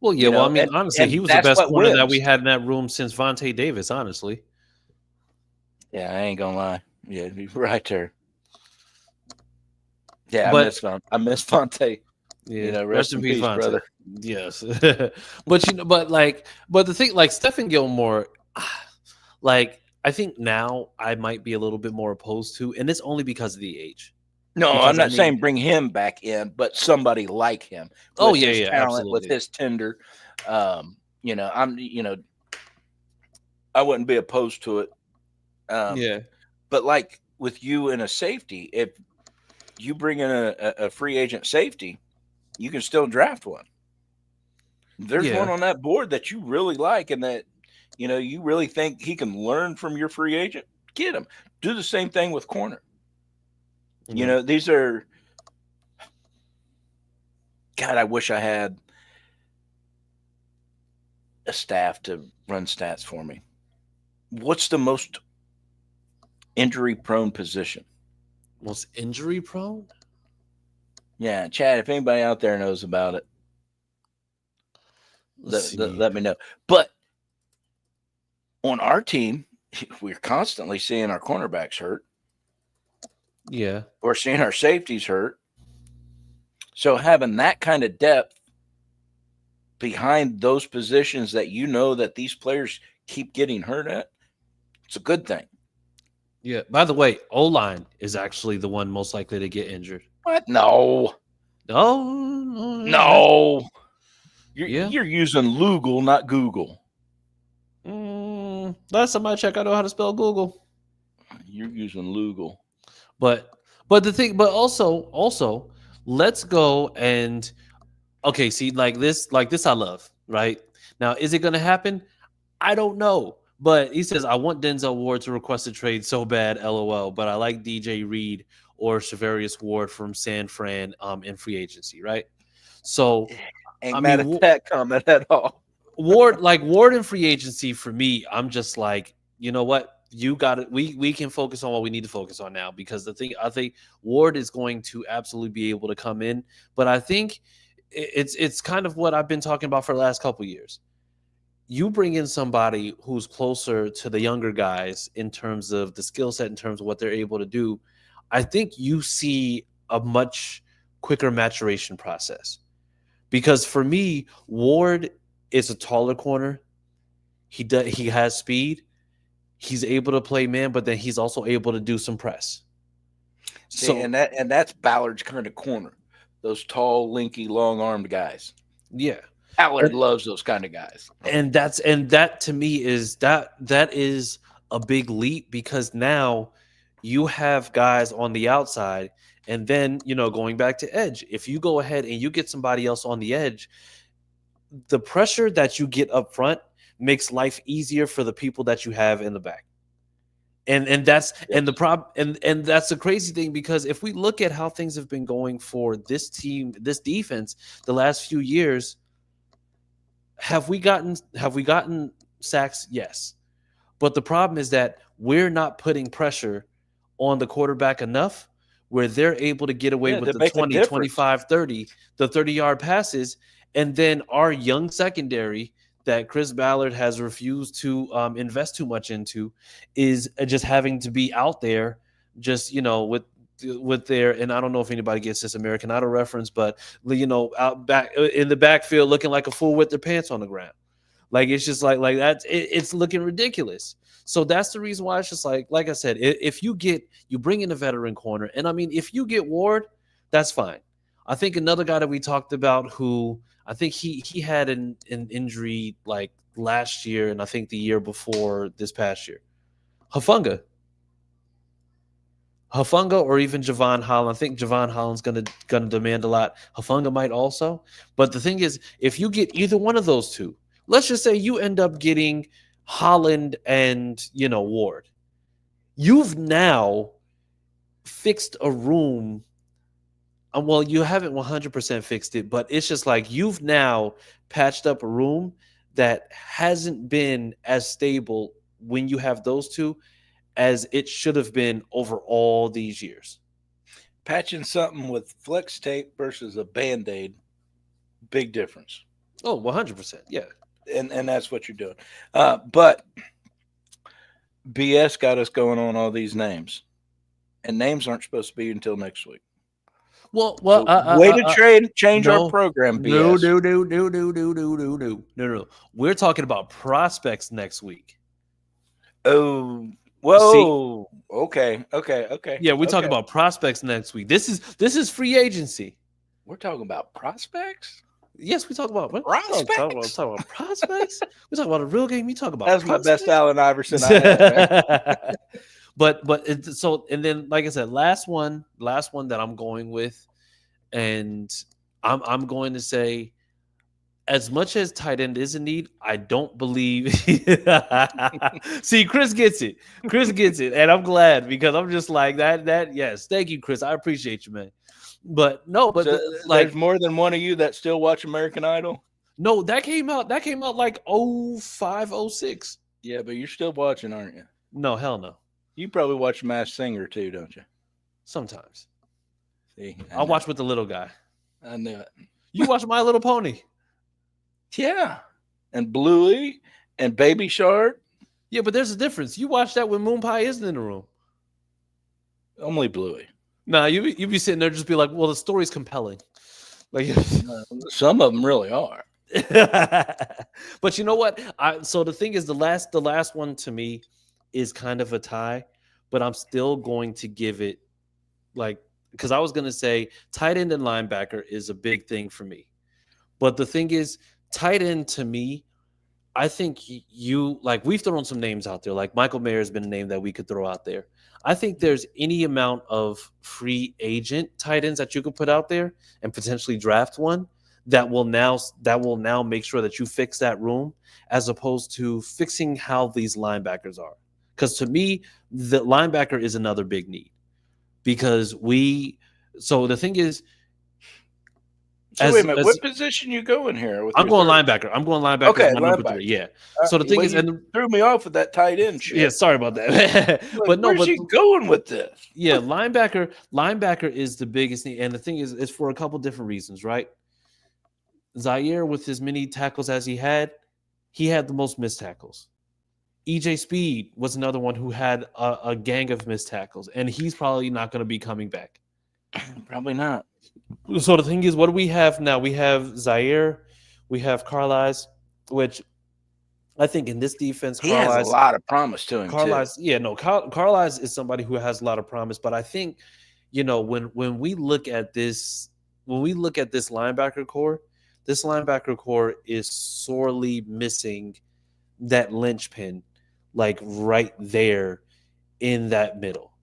Well, yeah. I mean, honestly, he was the best corner that we had in that room since Vontae Davis, honestly. Yeah, I ain't going to lie. Yeah, you're right there. Yeah, I miss Vontae. Yeah, rest in peace, Vontae, brother. Yes. but the thing, like Stephen Gilmore, like I think now I might be a little bit more opposed to, and it's only because of the age. No, I'm not saying bring him back in, but somebody like him. Oh yeah, talent, absolutely. With his tender, I wouldn't be opposed to it. Yeah, But like with you and a safety, if you bring in a free agent safety, you can still draft one. There's Yeah. one on that board that you really like and that, you really think he can learn from your free agent, get him. Do the same thing with corner. Mhm. These are, God, I wish I had a staff to run stats for me. What's the most injury prone position? Most injury prone? Yeah, Chad, if anybody out there knows about it, Let's see. let me know. But on our team, we're constantly seeing our cornerbacks hurt. Yeah. We're seeing our safeties hurt. So having that kind of depth behind those positions that that these players keep getting hurt at, it's a good thing. Yeah. By the way, O-line is actually the one most likely to get injured. What? No. No. You're using Lugal, not Google. Last time I checked, I know how to spell Google. You're using Lugal. But also, let's go and okay, see, like this I love, right? Now, is it gonna happen? I don't know. But he says, I want Denzel Ward to request a trade so bad, LOL. But I like DJ Reed or Shavarius Ward from San Fran in free agency, right? So Ain't mad at that comment at all. Ward in free agency for me, I'm just like, you know what? You got it. We can focus on what we need to focus on now because I think Ward is going to absolutely be able to come in, but I think it's kind of what I've been talking about for the last couple of years. You bring in somebody who's closer to the younger guys in terms of the skill set, in terms of what they're able to do. I think you see a much quicker maturation process because for me, Ward is a taller corner. He has speed. He's able to play man, but then he's also able to do some press. So and that's Ballard's kind of corner. Those tall, linky, long-armed guys. Yeah. Ballard loves those kind of guys. And that to me is that is a big leap because now you have guys on the outside and then, going back to edge, if you go ahead and you get somebody else on the edge, the pressure that you get up front makes life easier for the people that you have in the back. And that's and the problem and that's the crazy thing because if we look at how things have been going for this team, this defense, the last few years, have we gotten sacks? Yes. But the problem is that we're not putting pressure on the quarterback enough where they're able to get away with the 20, 25, 30, the 30-yard passes. And then our young secondary that Chris Ballard has refused to invest too much into is just having to be out there just, with their, and I don't know if anybody gets this American Idol reference, but out back in the backfield looking like a fool with their pants on the ground. Like it's just like that's it's looking ridiculous. So that's the reason why it's just like I said, if you bring in a veteran corner, and I mean if you get Ward, that's fine. I think another guy that we talked about who I think he had an injury like last year and I think the year before this past year, Hufanga or even Javon Holland. I think Javon Holland's gonna demand a lot. Hufanga might also. But the thing is, if you get either one of those two, let's just say you end up getting Holland and Ward, you've now fixed a room. Well, you haven't 100% fixed it, but it's just like you've now patched up a room that hasn't been as stable when you have those two as it should have been over all these years. Patching something with flex tape versus a Band-Aid, big difference. Oh, 100%. Yeah. And that's what you're doing. But BS got us going on all these names. And names aren't supposed to be until next week. Well, way to change our program, BS. No. We're talking about prospects next week. Oh, whoa. See? Okay. Yeah, we're talking about prospects next week. This is free agency. We're talking about prospects? Yes, we talk about prospects. Talk about prospects. We talk about a real game. You talk about that's prospects? my best Allen Iverson I have, man. So and then like I said, last one that I'm going with, and I'm going to say, as much as tight end is a need, I don't believe. See, Chris gets it. Chris gets it, and I'm glad because I'm just like that. Yes, thank you, Chris. I appreciate you, man. But no, but So like there's more than one of you that still watch American Idol. no, that came out. That came out like 05, 06. Yeah, but you're still watching, aren't you? No, hell no. You probably watch Masked Singer too, don't you? Sometimes See, I watch with the little guy. I knew it. You watch My Little Pony. Yeah, and Bluey and Baby Shark. Yeah, but there's a difference. You watch that when Moon Pie isn't in the room. Only Bluey. Nah, you be sitting there just be like, well, the story's compelling. Like Some of them really are. But you know what? So the thing is, the last one to me is kind of a tie, but I'm still going to give it because I was going to say tight end and linebacker is a big thing for me. But the thing is, tight end to me, I think we've thrown some names out there. Like Michael Mayer has been a name that we could throw out there. I think there's any amount of free agent tight ends that you could put out there and potentially draft one that will now make sure that you fix that room, as opposed to fixing how these linebackers are. Because to me, the linebacker is another big need. Because so the thing is, so wait a minute, what position you going here? I'm going linebacker. I'm going linebacker. Okay, number 3. Yeah. So the thing is, and threw me off with that tight end shit. Yeah, sorry about that. But no, where's he going with this? Yeah, linebacker is the biggest thing, and the thing is, it's for a couple different reasons, right? Zaire, with as many tackles as he had the most missed tackles. EJ Speed was another one who had a gang of missed tackles, and he's probably not going to be coming back. Probably not. So the thing is, what do we have now? We have Zaire, we have Clyde, which I think in this defense, he has a lot of promise to him. Clyde is somebody who has a lot of promise. But I think, when we look at this linebacker core, this linebacker core is sorely missing that linchpin, like right there in that middle.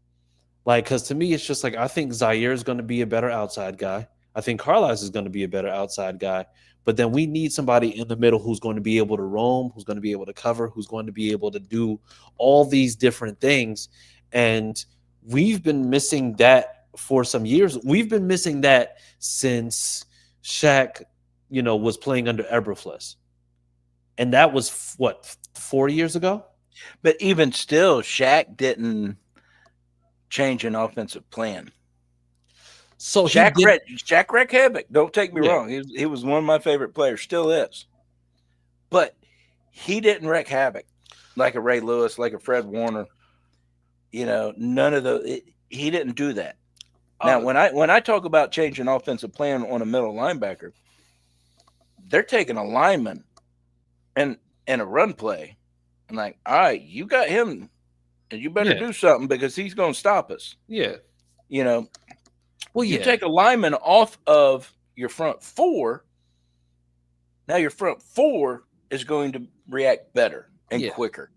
Like, because to me, it's just like, I think Zaire is going to be a better outside guy. I think Clyde is going to be a better outside guy. But then we need somebody in the middle who's going to be able to roam, who's going to be able to cover, who's going to be able to do all these different things. And we've been missing that for some years. We've been missing that since Shaq, was playing under Eberflus. And that was, 4 years ago? But even still, Shaq didn't change an offensive plan. So Shaq wrecked havoc. Don't take me wrong. He was one of my favorite players. Still is. But he didn't wreck havoc like a Ray Lewis, like a Fred Warner. None of those. He didn't do that. Now, when I talk about changing offensive plan on a middle linebacker, they're taking a lineman and a run play. And like, all right, you got him, and you better do something because he's going to stop us. Yeah. Well, you take a lineman off of your front four. Now your front four is going to react better and quicker.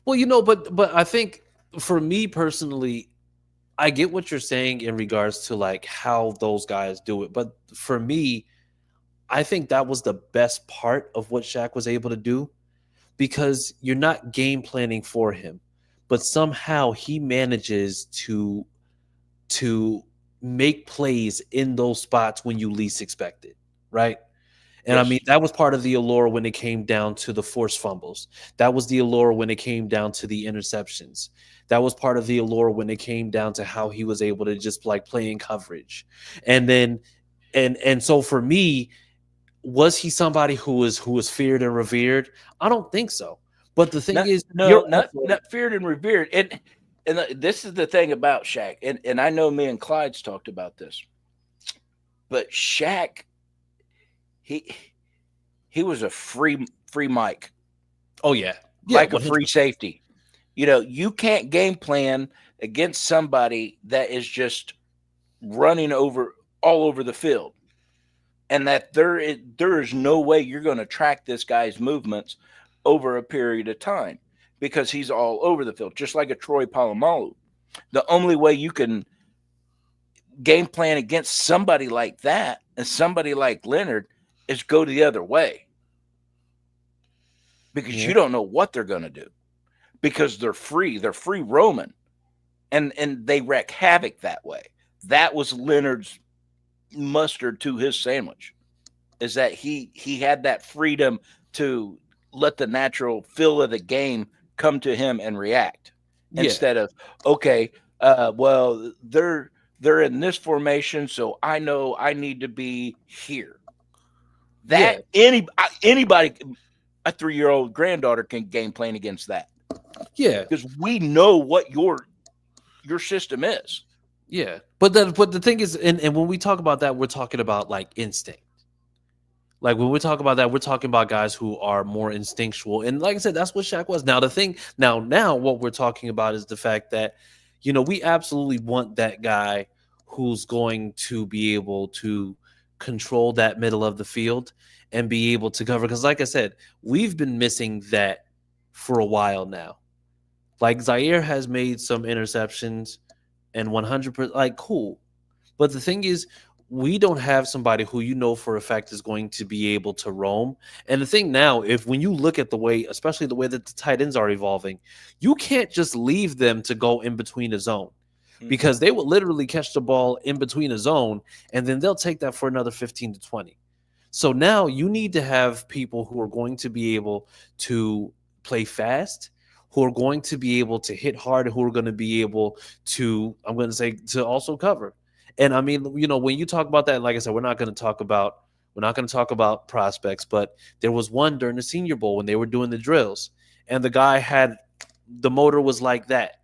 Well, but I think for me personally, I get what you're saying in regards to like how those guys do it. But for me, I think that was the best part of what Shaq was able to do, because you're not game planning for him, but somehow he manages to make plays in those spots when you least expect it, right? And I mean, that was part of the allure when it came down to the forced fumbles. That was the allure when it came down to the interceptions. That was part of the allure when it came down to how he was able to just like play in coverage. And then, and so for me, was he somebody who was feared and revered? I don't think so. But the thing is, not feared and revered. And this is the thing about Shaq. And I know me and Clyde's talked about this. But Shaq, he was a free Mike. Oh yeah, like 100%. A free safety. You can't game plan against somebody that is just running all over the field, and that there is no way you're going to track this guy's movements over a period of time. because he's all over the field, just like a Troy Polamalu. The only way you can game plan against somebody like that and somebody like Leonard is go the other way, because you don't know what they're going to do, because they're free roaming, and they wreak havoc that way. That was Leonard's mustard to his sandwich, is that he had that freedom to let the natural feel of the game come to him and react, instead of, okay, well, they're in this formation, so I know I need to be here. That anybody, a 3-year-old granddaughter, can game plan against that. Yeah, because we know what your system is. Yeah, but the thing is, and when we talk about that, we're talking about like instinct. Like when we talk about that, we're talking about guys who are more instinctual. And like I said, that's what Shaq was. Now the thing, now what we're talking about is the fact that, we absolutely want that guy who's going to be able to control that middle of the field and be able to cover. Because like I said, we've been missing that for a while now. Like Zaire has made some interceptions and 100%, like, cool. But the thing is, we don't have somebody who for a fact is going to be able to roam. And the thing now, when you look at the way, especially the way that the tight ends are evolving, you can't just leave them to go in between a zone, because they will literally catch the ball in between a zone and then they'll take that for another 15 to 20. So now you need to have people who are going to be able to play fast, who are going to be able to hit hard, who are going to be able to, I'm going to say, to also cover. And I mean, when you talk about that, like I said, we're not going to talk about prospects, but there was one during the Senior Bowl when they were doing the drills, and the guy had, the motor was like that.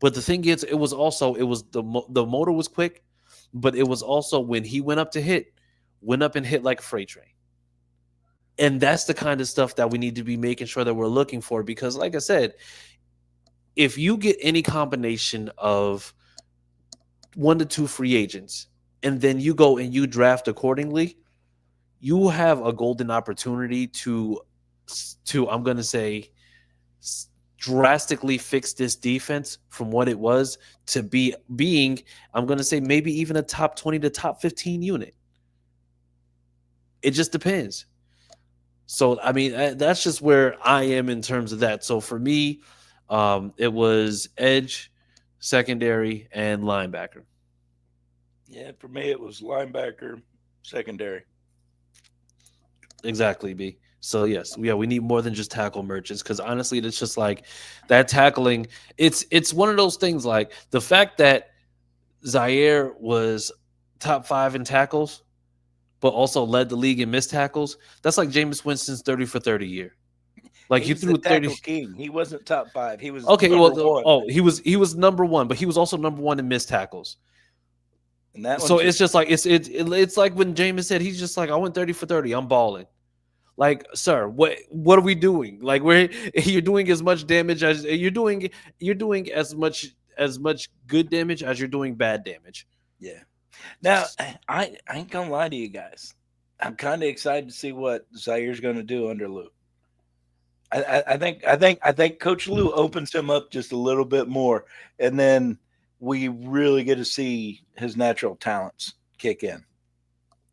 But the thing is, the motor was quick, but it was also, when he went up and hit like a freight train. And that's the kind of stuff that we need to be making sure that we're looking for, because like I said, if you get any combination of 1 to 2 free agents and then you go and you draft accordingly, you have a golden opportunity to I'm going to say, drastically fix this defense from what it was to being, I'm going to say, maybe even a top 20 to top 15 unit. It just depends. So, I mean, that's just where I am in terms of that. So for me, it was edge, secondary, and linebacker. Yeah, for me, it was linebacker, secondary. Exactly, B. So yes, we need more than just tackle merchants, because honestly, it's just like that tackling. It's one of those things, like the fact that Zaire was top 5 in tackles, but also led the league in missed tackles. That's like Jameis Winston's 30 for 30 year. Like he threw 30. King. He wasn't top 5. He was okay. number one. He was number 1, but he was also number 1 in missed tackles. And that so it's just like it's like when Jameis said, he's just like, I went 30 for 30. I'm balling. Like, sir, what are we doing? Like, you're doing as much damage as you're doing as much good damage as you're doing bad damage. Yeah. Now, I ain't gonna lie to you guys. I'm kind of excited to see what Zaire's going to do under Lou. I think Coach Lou opens him up just a little bit more, and then we really get to see his natural talents kick in.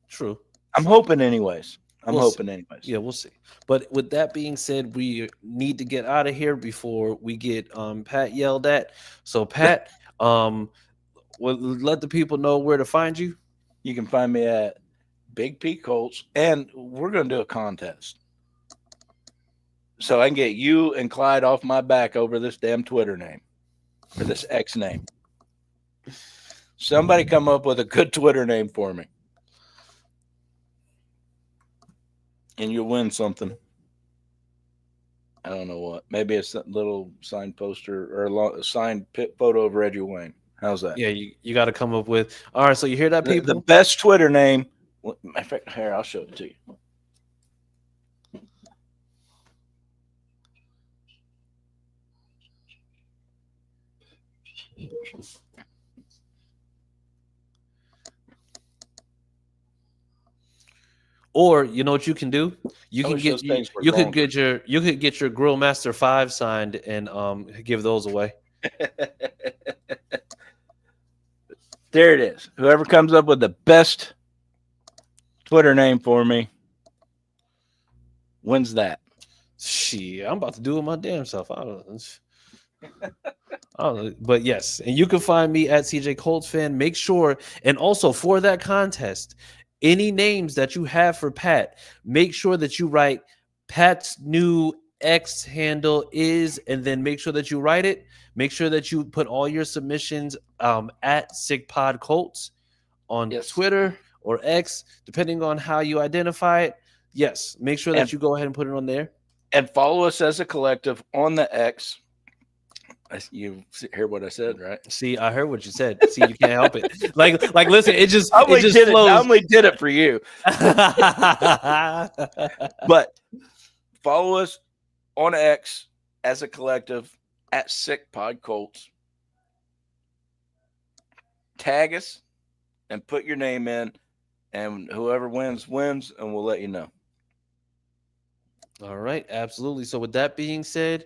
True. I'm hoping, anyways. Yeah, we'll see. But with that being said, we need to get out of here before we get Pat yelled at. So Pat, let the people know where to find you. You can find me at Big P Colts, and we're going to do a contest, so I can get you and Clyde off my back over this damn Twitter name, or this X name. Somebody come up with a good Twitter name for me, and you'll win something. I don't know what. Maybe a little signed poster or a signed photo of Reggie Wayne. How's that? Yeah, you got to come up with. All right, so you hear that, people? The best Twitter name. Matter of fact, here, I'll show it to you. Or you know what you can do? You I can wish get those things were you could longer. get your Grill Master 5 signed and give those away. There it is. Whoever comes up with the best Twitter name for me wins that. Shit, I'm about to do it my damn self. I don't know. But yes, and you can find me at CJ Colts fan. Make sure, and also for that contest, any names that you have for Pat, make sure that you write Pat's new X handle is, and then make sure that you write it. Make sure that you put all your submissions at SickPod Colts on Twitter or X, depending on how you identify it. Yes, make sure that you go ahead and put it on there. And follow us as a collective on the X. You hear what I said, right? See, I heard what you said. See, you can't help it. Like, listen, it just I only flows. did it for you. But follow us on X as a collective at SickPod Colts. Tag us and put your name in, and whoever wins, and we'll let you know. All right, absolutely. So with that being said,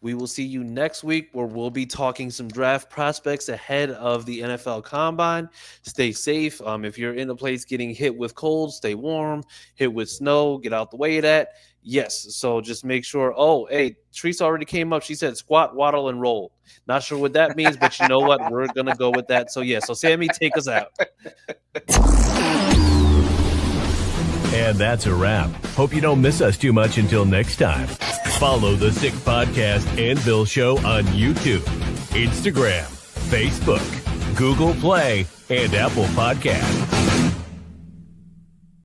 we will see you next week where we'll be talking some draft prospects ahead of the NFL Combine. Stay safe. If you're in a place getting hit with cold, stay warm. Hit with snow, get out the way of that. Yes, so just make sure. Oh, hey, Teresa already came up. She said squat, waddle, and roll. Not sure what that means, but you know what? We're going to go with that. So, yeah, so Sammy, take us out. And that's a wrap. Hope you don't miss us too much until next time. Follow the Sick Podcast and Bill Show on YouTube, Instagram, Facebook, Google Play, and Apple Podcasts.